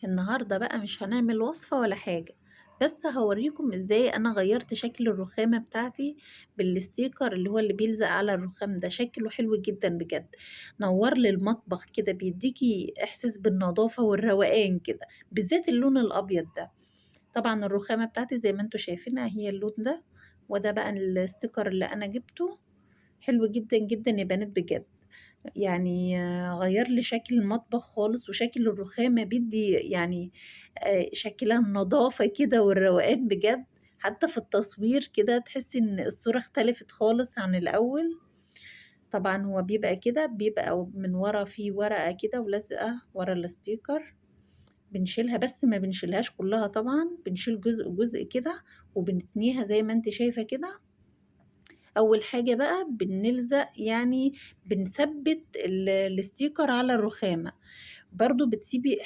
النهاردة بقى مش هنعمل وصفة ولا حاجة، بس هاوريكم ازاي انا غيرت شكل الرخامة بتاعتي بالستيكر اللي هو اللي بيلزق على الرخام ده. شكله حلو جدا بجد، نور لي المطبخ كده، بيديكي احساس بالنظافة والروقان كده، بالذات اللون الابيض ده. طبعا الرخامة بتاعتي زي ما انتوا شايفينها هي اللون ده، وده بقى الستيكر اللي انا جبته. حلو جدا جدا يا بنات بجد، يعني غيّر لي شكل المطبخ خالص، وشكل الرخامة بيدّي يعني شكلها النضافة كده والروقان بجد. حتى في التصوير كده تحسّي إن الصورة اختلفت خالص عن الأول. طبعًا هو بيبقى كده، بيبقى من ورا في ورقة كده ولازقة ورا الستيكر، بنشيلها بس ما بنشيلهاش كلّها طبعًا، بنشيل جزء، جزء كده وبنتنيها زي ما أنتِ شايفة كده. أول حاجة بقى بنلزق، يعني بنثبّت الستيكر على الرخامة، برضه بتسيبي